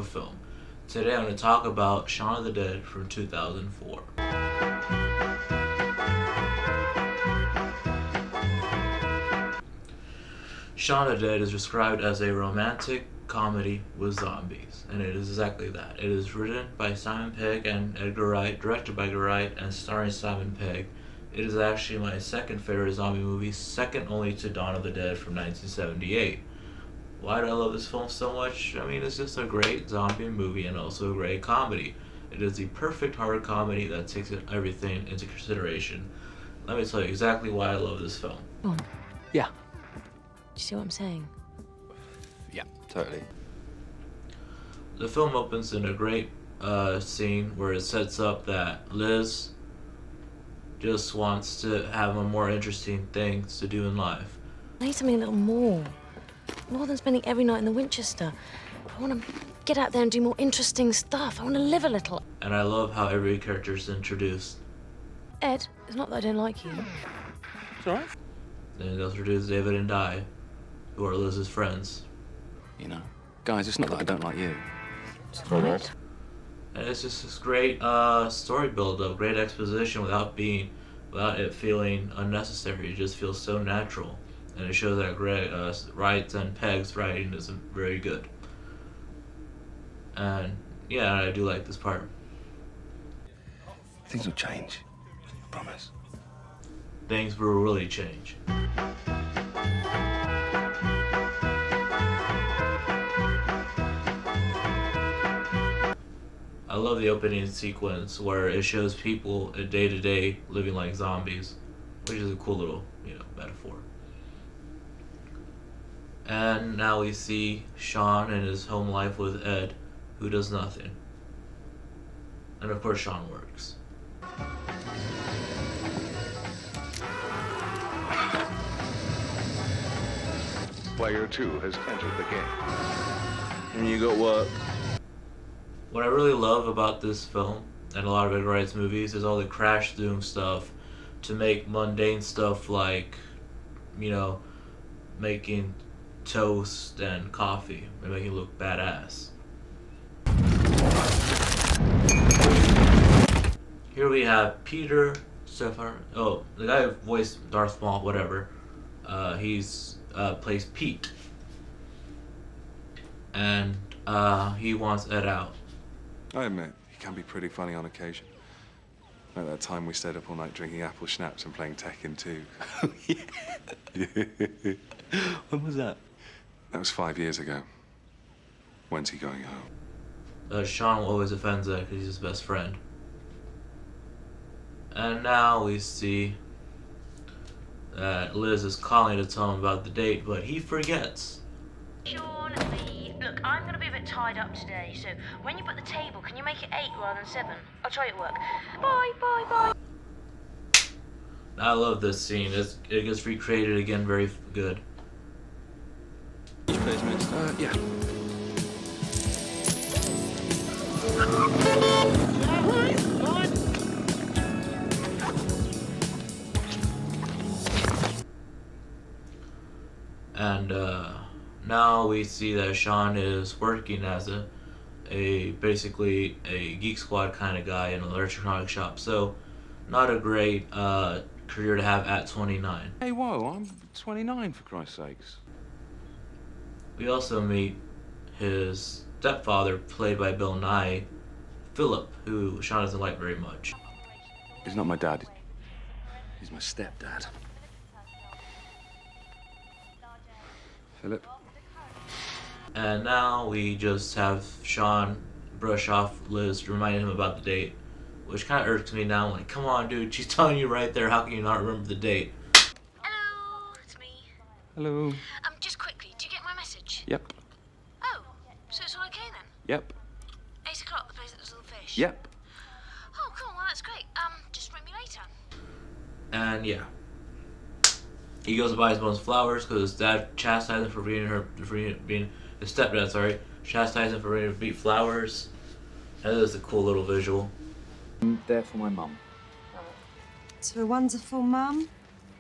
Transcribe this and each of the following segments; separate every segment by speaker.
Speaker 1: film. Today I'm going to talk about Shaun of the Dead from 2004. Shaun of the Dead is described as a romantic comedy with zombies, and it is exactly that. It is written by Simon Pegg and Edgar Wright, directed by Edgar Wright, and starring Simon Pegg. It is actually my second favorite zombie movie, second only to Dawn of the Dead from 1978. Why do I love this film so much? I mean, it's just a great zombie movie and also a great comedy. It is the perfect horror comedy that takes everything into consideration. Let me tell you exactly why I love this film.
Speaker 2: Oh,
Speaker 3: Yeah.
Speaker 2: do you see what I'm saying?
Speaker 3: Yeah, totally.
Speaker 1: The film opens in a great scene where it sets up that Liz just wants to have a more interesting things to do in life.
Speaker 2: I need something a little more. More than spending every night in the Winchester. I want to get out there and do more interesting stuff. I want to live a little.
Speaker 1: And I love how every character is introduced.
Speaker 2: Ed, it's not that I don't like you.
Speaker 3: It's all right.
Speaker 1: Then they introduce David and Di, who are Liz's friends.
Speaker 3: You know, guys, it's not that I don't like you.
Speaker 2: It's all right.
Speaker 1: And it's just this great story build-up, great exposition without it feeling unnecessary. It just feels so natural. And it shows that Wright's and Pegg's writing is very good. And yeah, I do like this part.
Speaker 3: Things will change. I promise.
Speaker 1: Things will really change. I love the opening sequence where it shows people day to day living like zombies, which is a cool little, metaphor. And now we see Shaun and his home life with Ed, who does nothing. And of course Shaun works.
Speaker 4: Player 2 has entered the game.
Speaker 3: And you got work.
Speaker 1: What I really love about this film and a lot of Edgar Wright's movies is all the crash doom stuff to make mundane stuff like, making toast and coffee and making it look badass. Here we have Peter Safar. Oh, the guy who voiced Darth Maul, whatever. He's plays Pete, and he wants Ed out.
Speaker 4: I admit, he can be pretty funny on occasion. Like that time we stayed up all night drinking apple schnapps and playing Tekken 2.
Speaker 3: When was that?
Speaker 4: That was 5 years ago. When's he going home?
Speaker 1: Shaun always offends Ed because he's his best friend. And now we see that Liz is calling to tell him about the date, but he forgets.
Speaker 5: Shaun, Lee, look, I'm going to be a bit tied up today, so when you put the table, can you make it 8 rather than 7? I'll try it at work. Bye, bye, bye.
Speaker 1: I love this scene. It gets recreated again very good.
Speaker 3: Please, miss. Yeah.
Speaker 1: And now we see that Shaun is working as basically a Geek Squad kind of guy in an electronic shop. So, not a great career to have at 29.
Speaker 4: Hey, whoa, I'm 29 for Christ's sakes.
Speaker 1: We also meet his stepfather, played by Bill Nye, Philip, who Shaun doesn't like very much.
Speaker 4: He's not my dad. He's my stepdad. Philip?
Speaker 1: And now we just have Shaun brush off Liz, reminding him about the date, which kind of irks me now. I'm like, come on, dude, she's telling you right there. How can you not remember the date?
Speaker 5: Hello, it's me.
Speaker 4: Hello.
Speaker 5: Just quickly, do you get my message?
Speaker 4: Yep.
Speaker 5: Oh, so it's all okay then?
Speaker 4: Yep.
Speaker 5: 8 o'clock, the place at the Little Fish?
Speaker 4: Yep.
Speaker 5: Oh, cool, well, that's great. Just ring me later.
Speaker 1: And yeah. He goes to buy his mom's flowers because his dad chastised him for being his stepdad, chastised him for being to beat flowers. And this is a cool little visual.
Speaker 3: I'm there for my mum.
Speaker 6: To a wonderful mum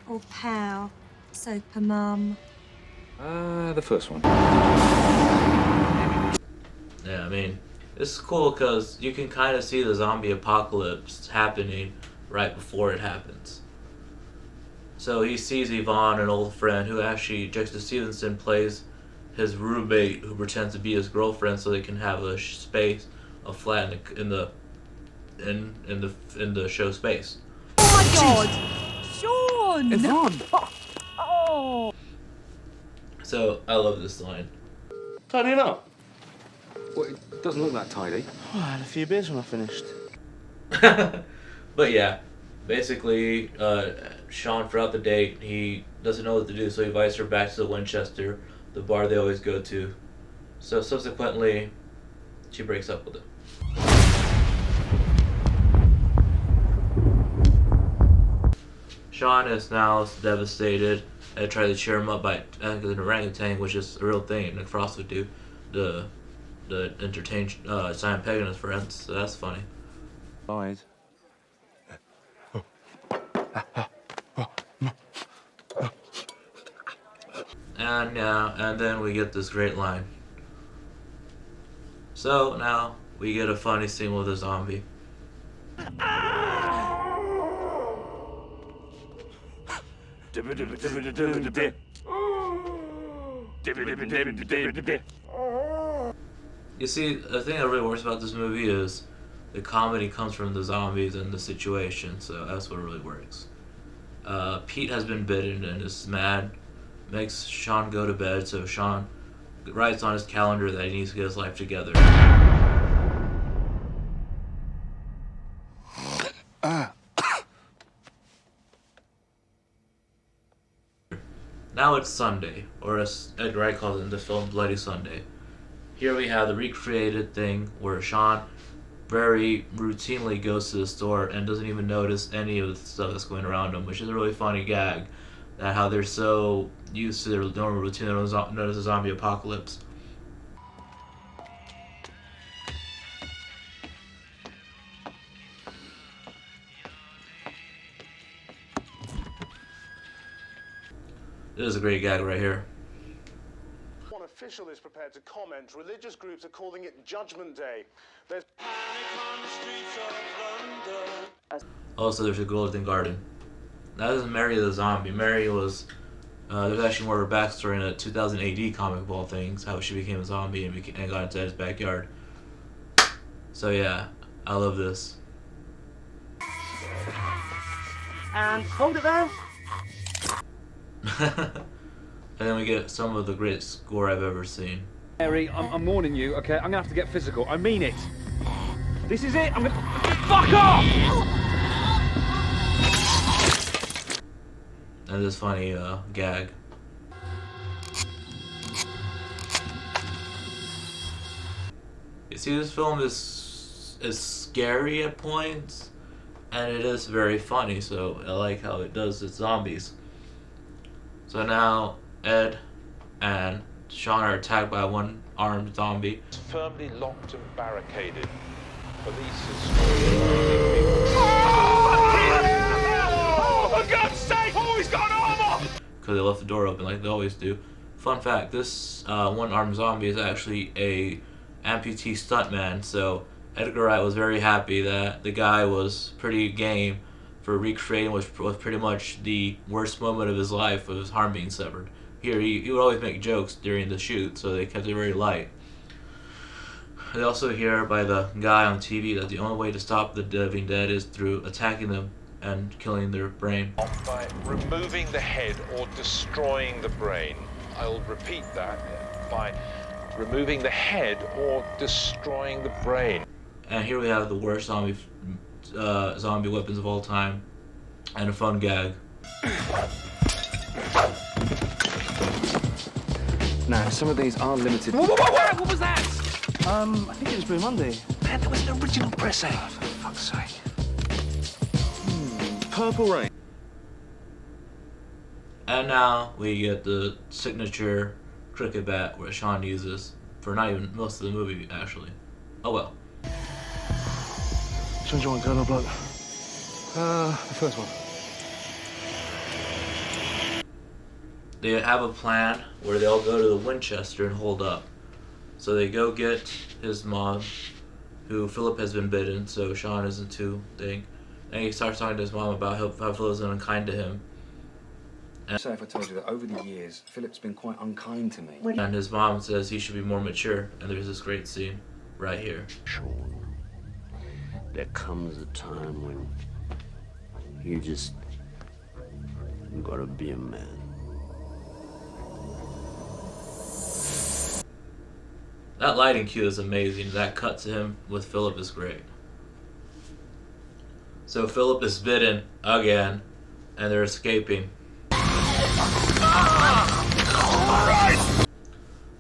Speaker 6: or pal? Super mum.
Speaker 3: The first one.
Speaker 1: Yeah, I mean, it's cool because you can kind of see the zombie apocalypse happening right before it happens. So he sees Yvonne, an old friend, who actually Dexter Stevenson plays his roommate, who pretends to be his girlfriend, so they can have a space, a flat in the show space.
Speaker 7: Oh my God, Shaun!
Speaker 3: Yvonne!
Speaker 7: Oh.
Speaker 1: So I love this line.
Speaker 3: Tidying up? Well, it doesn't look that tidy.
Speaker 8: Oh, I had a few beers when I finished.
Speaker 1: But yeah, basically, Shaun throughout the date, he doesn't know what to do, so he invites her back to the Winchester, the bar they always go to. So subsequently, she breaks up with him. Shaun is now devastated. I try to cheer him up by an orangutan, which is a real thing Nick Frost would do. The entertain Simon Pegg and his friends, so that's funny.
Speaker 3: Lied.
Speaker 1: And then we get this great line. So now we get a funny scene with a zombie. You see, the thing that really works about this movie is the comedy comes from the zombies and the situation, so that's what really works. Pete has been bitten and is mad, makes Shaun go to bed, so Shaun writes on his calendar that he needs to get his life together. Now it's Sunday, or as Edgar Wright calls it in the film, Bloody Sunday. Here we have the recreated thing where Shaun very routinely goes to the store and doesn't even notice any of the stuff that's going around him, which is a really funny gag. That how they're so used to their normal routine they don't notice a zombie apocalypse. This is a great gag right here.
Speaker 9: One official is prepared to comment. Religious groups are calling it Judgment Day. There's
Speaker 1: Also, there's a golden garden. That isn't Mary the zombie. Mary was, there's actually more of a backstory in a 2000 AD comic of all things, how she became a zombie and got into his backyard. So yeah, I love this.
Speaker 7: And hold it there.
Speaker 1: And then we get some of the greatest score I've ever seen.
Speaker 3: Mary, I'm warning you, okay? I'm gonna have to get physical. I mean it. This is it. I'm gonna... Fuck off!
Speaker 1: And this funny gag. You see, this film is scary at points, and it is very funny, so I like how it does its zombies. So now Ed and Shaun are attacked by a one-armed zombie.
Speaker 10: It's firmly locked and barricaded. Police is
Speaker 3: For God's sake! Oh, he's got armor!
Speaker 1: Because they left the door open like they always do. Fun fact, this one-armed zombie is actually a amputee stuntman, so Edgar Wright was very happy that the guy was pretty game for recreating what was pretty much the worst moment of his life, of his arm being severed. Here, he would always make jokes during the shoot, so they kept it very light. They also hear by the guy on TV that the only way to stop the living dead is through attacking them and killing their brain.
Speaker 10: by removing the head or destroying the brain. I'll repeat that, by removing the head or destroying the brain.
Speaker 1: And here we have the worst zombie weapons of all time, and a fun gag.
Speaker 3: Now, some of these are limited.
Speaker 8: What was that? I think it was Blue Monday.
Speaker 3: Man, there was an original pressing. Oh, for fuck's sake. Purple Rain.
Speaker 1: And now we get the signature cricket bat where Shaun uses for not even most of the movie, actually. Oh well.
Speaker 3: Which one do you want, girl or bloke? The first one.
Speaker 1: They have a plan where they all go to the Winchester and hold up. So they go get his mom, who Philip has been bitten, so Shaun isn't too thing. And he starts talking to his mom about how Philip's been unkind to him.
Speaker 3: Say if I told you that over the years, Philip's been quite unkind to me.
Speaker 1: And his mom says he should be more mature, and there's this great scene right here.
Speaker 11: Shaun, there comes a time when you just gotta be a man.
Speaker 1: That lighting cue is amazing. That cut to him with Philip is great. So Philip is bitten again, and they're escaping.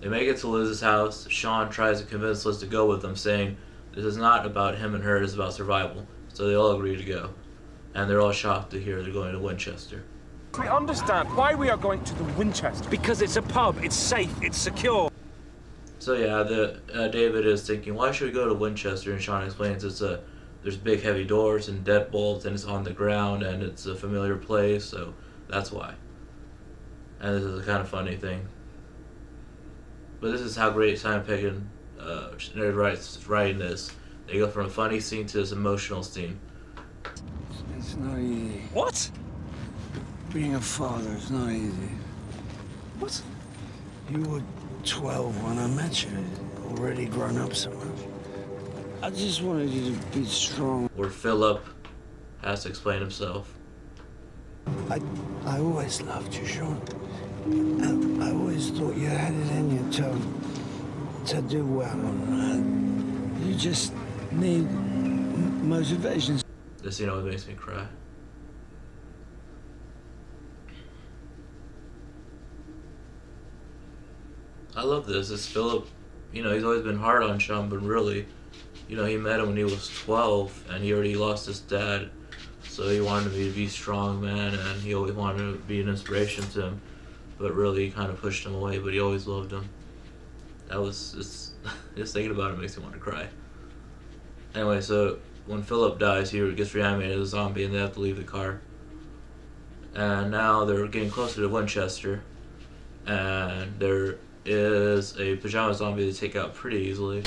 Speaker 1: They make it to Liz's house. Shaun tries to convince Liz to go with them, saying this is not about him and her, it's about survival. So they all agree to go. And they're all shocked to hear they're going to Winchester.
Speaker 3: We understand why we are going to the Winchester. Because it's a pub, it's safe, it's secure.
Speaker 1: So yeah, David is thinking, why should we go to Winchester? And Shaun explains there's big heavy doors and deadbolts, and it's on the ground, and it's a familiar place, so that's why. And this is a kind of funny thing. But this is how great Simon Pegg and writing this. They go from a funny scene to this emotional scene.
Speaker 8: It's not easy.
Speaker 3: What?
Speaker 8: Being a father is not easy.
Speaker 3: What?
Speaker 8: You were 12 when I met you, already grown up so much. I just wanted you to be strong.
Speaker 1: Where Philip has to explain himself.
Speaker 8: I always loved you, Shaun. And I always thought you had it in you to do well. You just need motivation.
Speaker 1: This scene always makes me cry. I love this. It's Philip, he's always been hard on Shaun, but really, he met him when he was 12, and he already lost his dad. So he wanted him to be a strong man, and he always wanted to be an inspiration to him. But really, he kind of pushed him away, but he always loved him. That was just thinking about it makes me want to cry. Anyway, so when Philip dies, he gets reanimated as a zombie, and they have to leave the car. And now they're getting closer to Winchester, and there is a pajama zombie they take out pretty easily.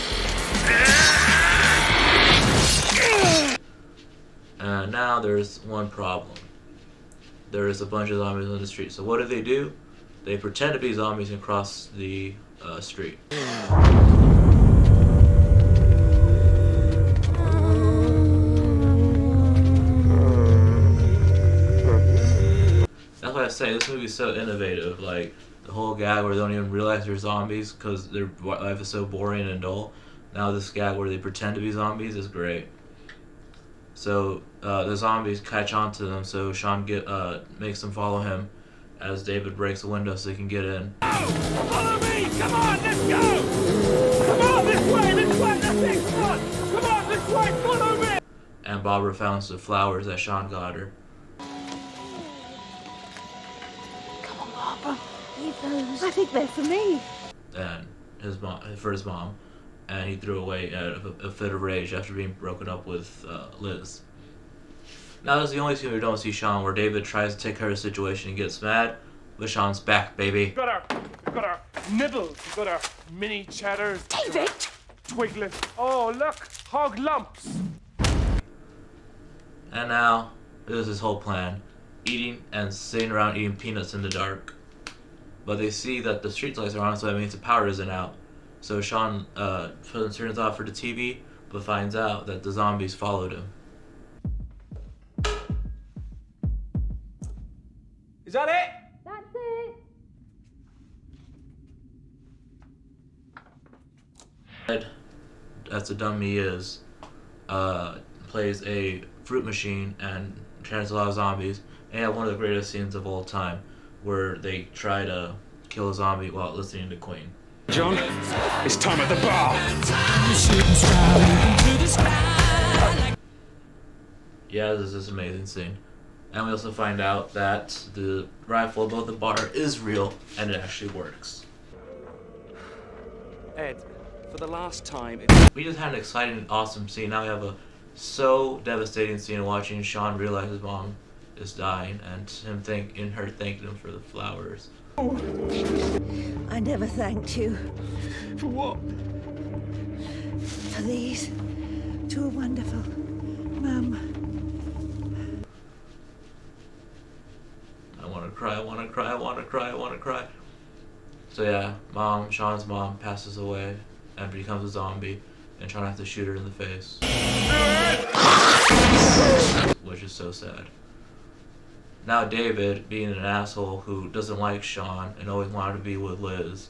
Speaker 1: And now there's one problem. There is a bunch of zombies on the street. So what do? They pretend to be zombies and cross the street. That's why I say this movie is so innovative. Like the whole gag where they don't even realize they're zombies because their life is so boring and dull. Now this gag where they pretend to be zombies is great. So the zombies catch on to them, so Shaun makes them follow him as David breaks the window so they can get in.
Speaker 3: Follow me! Come on, let's go! Come on, this way, that's it! Come on, this way, follow me!
Speaker 1: And Barbara found the flowers that Shaun got her.
Speaker 2: Come on, Barbara. Leave those.
Speaker 6: I think they're for me.
Speaker 1: And for his mom. And he threw away a fit of rage after being broken up with Liz. Now this is the only scene we don't see Shaun, where David tries to take care of the situation and gets mad, but Shaun's back, baby.
Speaker 3: We've got our nibbles, we've got our mini cheddars.
Speaker 2: David!
Speaker 3: Twiggling. Oh, look, hog lumps.
Speaker 1: And now, this is his whole plan. Eating and sitting around eating peanuts in the dark. But they see that the street lights are on, so that means the power isn't out. So Shaun turns off for the TV, but finds out that the zombies followed him.
Speaker 3: Is that it?
Speaker 2: That's it.
Speaker 1: Ed, that's a dumb he is, plays a fruit machine and trains a lot of zombies. And he had one of the greatest scenes of all time, where they try to kill a zombie while listening to Queen.
Speaker 3: John, it's time at the bar.
Speaker 1: Yeah, this is this amazing scene. And we also find out that the rifle above the bar is real, and it actually works.
Speaker 3: Ed, for the last time...
Speaker 1: We just had an exciting, awesome scene. Now we have a so devastating scene of watching Shaun realize his mom is dying, and her thanking him for the flowers.
Speaker 6: I never thanked you.
Speaker 8: For what?
Speaker 6: these to a wonderful mum.
Speaker 1: I want to cry, I want to cry, I want to cry, I want to cry. So yeah, Shaun's mom passes away and becomes a zombie, and Shaun has to shoot her in the face. Which is so sad. Now David, being an asshole who doesn't like Shaun and always wanted to be with Liz,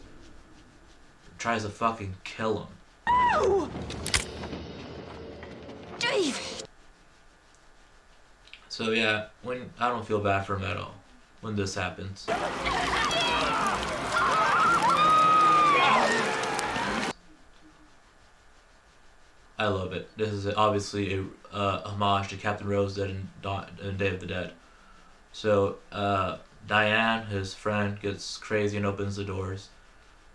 Speaker 1: tries to fucking kill him.
Speaker 6: No! David!
Speaker 1: So yeah, I don't feel bad for him at all when this happens. I love it. This is obviously a homage to Captain Rose Dead and Day of the Dead. So Diane, his friend, gets crazy and opens the doors,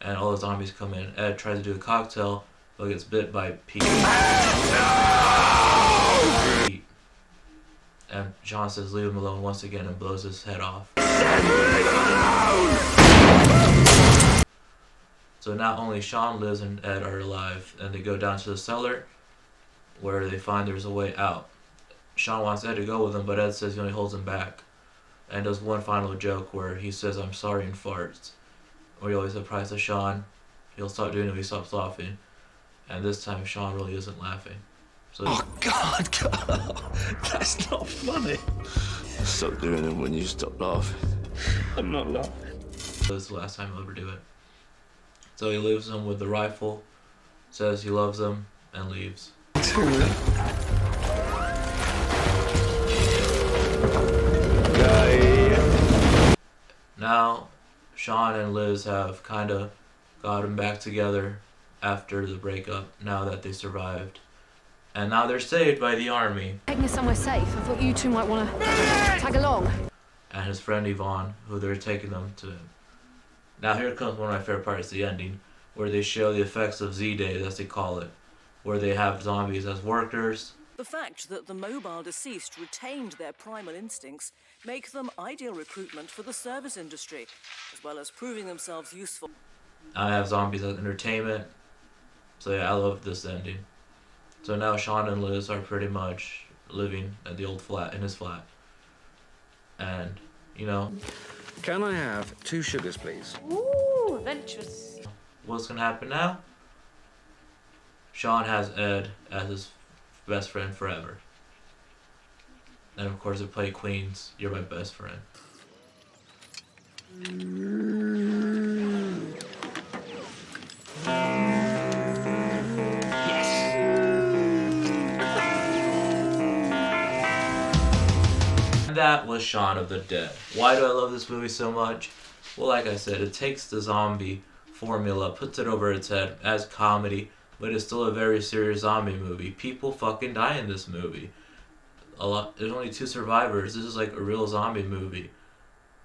Speaker 1: and all the zombies come in. Ed tries to do a cocktail, but gets bit by Pete. And Shaun says leave him alone once again and blows his head off. So not only Shaun, Liz, and Ed are alive, and they go down to the cellar where they find there's a way out. Shaun wants Ed to go with him, but Ed says he only holds him back. And does one final joke where he says, "I'm sorry," and farts. Or he always surprises to Shaun. He'll stop doing it if he stops laughing. And this time Shaun really isn't laughing. So
Speaker 11: Oh, God. That's not funny. Stop doing it when you stop laughing. I'm not laughing.
Speaker 1: this is the last time he'll ever do it. So he leaves him with the rifle, says he loves him, and leaves. Now, Shaun and Liz have kind of gotten back together after the breakup, now that they survived. And now they're saved by the army.
Speaker 2: Taking us somewhere safe. I thought you two might want to tag along.
Speaker 1: And his friend Yvonne, who they're taking them to. Now here comes one of my favorite parts, the ending, where they show the effects of Z-Day, as they call it, where they have zombies as workers.
Speaker 12: The fact that the mobile deceased retained their primal instincts make them ideal recruitment for the service industry, as well as proving themselves useful.
Speaker 1: I have zombies as entertainment. So yeah, I love this ending. So now Shaun and Liz are pretty much living at the old flat, in his flat. And, you know...
Speaker 13: Can I have 2 sugars, please?
Speaker 2: Ooh, adventurous.
Speaker 1: What's gonna happen now? Shaun has Ed as his best friend forever. And of course they play Queen's "You're My Best Friend." That was Shaun of the Dead. Why do I love this movie so much? Well, like I said, it takes the zombie formula, puts it over its head as comedy, but it's still a very serious zombie movie. People fucking die in this movie. There's only 2 survivors. This is like a real zombie movie.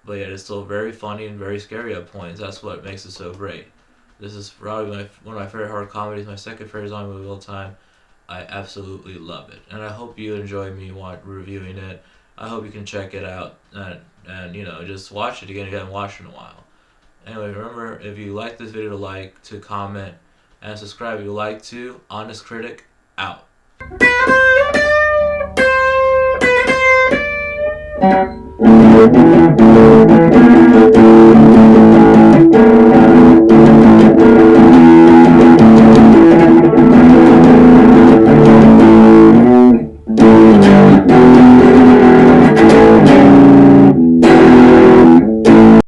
Speaker 1: But yet it's still very funny and very scary at points. That's what makes it so great. This is probably one of my favorite horror comedies, my second favorite zombie movie of all time. I absolutely love it. And I hope you enjoy me reviewing it. I hope you can check it out and you know, just watch it again if you haven't watched it in a while. Anyway, remember, if you like this video, to comment and subscribe if you like to. Honest Critic, out.